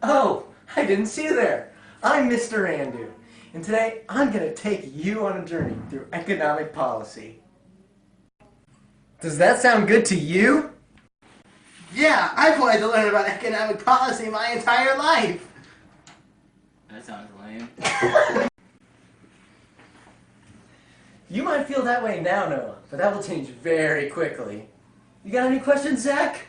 Oh, I didn't see you there. I'm Mr. Andu, and today I'm going to take you on a journey through economic policy. Does that sound good to you? Yeah, I've wanted to learn about economic policy my entire life. That sounds lame. You might feel that way now, Noah, but that will change very quickly. You got any questions, Zach?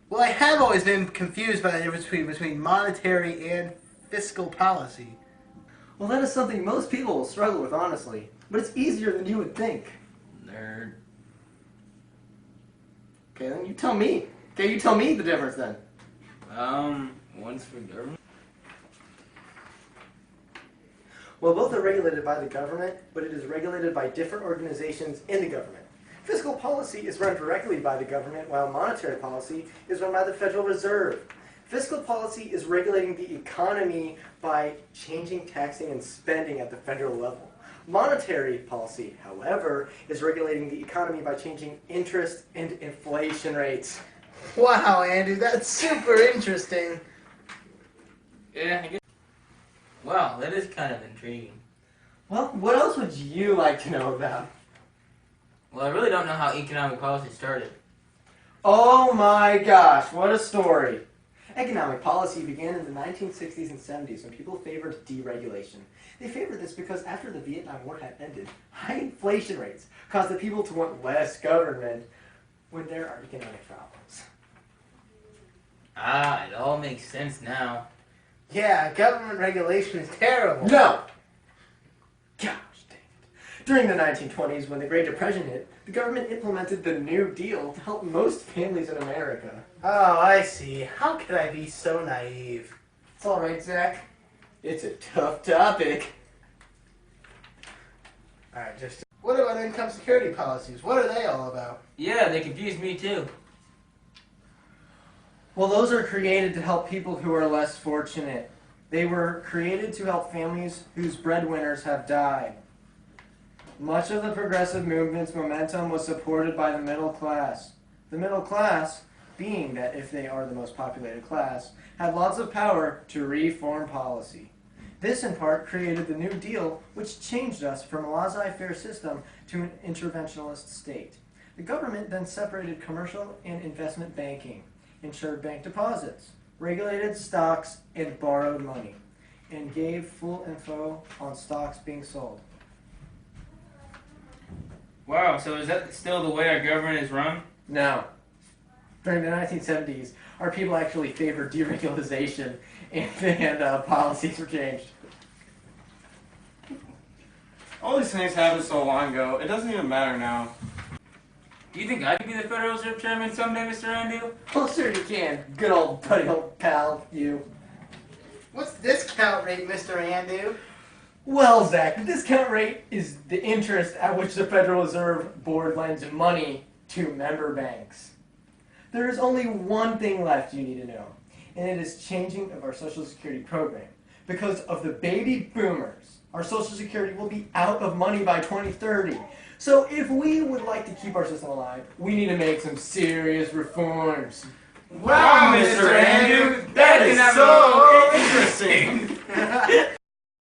Well, I have always been confused by the difference between monetary and fiscal policy. Well, that is something most people will struggle with, honestly. But it's easier than you would think. Nerd. Okay, then you tell me. Okay, you tell me the difference then. One's for government. Well, both are regulated by the government, but it is regulated by different organizations in the government. Fiscal policy is run directly by the government, while monetary policy is run by the Federal Reserve. Fiscal policy is regulating the economy by changing taxing and spending at the federal level. Monetary policy, however, is regulating the economy by changing interest and inflation rates. Wow, Andy, that's super interesting. Yeah, I guess. Wow, that is kind of intriguing. Well, what else would you like to know about? Well, I really don't know how economic policy started. Oh my gosh, what a story. Economic policy began in the 1960s and 70s when people favored deregulation. They favored this because after the Vietnam War had ended, high inflation rates caused the people to want less government when there are economic problems. Ah, it all makes sense now. Yeah, government regulation is terrible. No! Gosh dang it. During the 1920s, when the Great Depression hit, the government implemented the New Deal to help most families in America. Oh, I see. How could I be so naive? It's alright, Zach. It's a tough topic. Alright, what about income security policies? What are they all about? Yeah, they confused me too. Well, those are created to help people who are less fortunate. They were created to help families whose breadwinners have died. Much of the progressive movement's momentum was supported by the middle class. The middle class, being that if they are the most populated class, had lots of power to reform policy. This, in part, created the New Deal, which changed us from a laissez-faire system to an interventionist state. The government then separated commercial and investment banking, insured bank deposits, regulated stocks, and borrowed money, and gave full info on stocks being sold. Wow, so is that still the way our government is run? Now, during the 1970s, our people actually favored deregulation and policies were changed. All these things happened so long ago, it doesn't even matter now. Do you think I could be the Federal Reserve Chairman someday, Mr. Andu? Well, sure you can. Good old buddy, old pal, you. What's the discount rate, Mr. Andu? Well, Zach, the discount rate is the interest at which the Federal Reserve Board lends money to member banks. There is only one thing left you need to know, and it is changing of our Social Security program. Because of the baby boomers, our Social Security will be out of money by 2030. So if we would like to keep our system alive, we need to make some serious reforms. Wow, Mr. Andu, that is so interesting!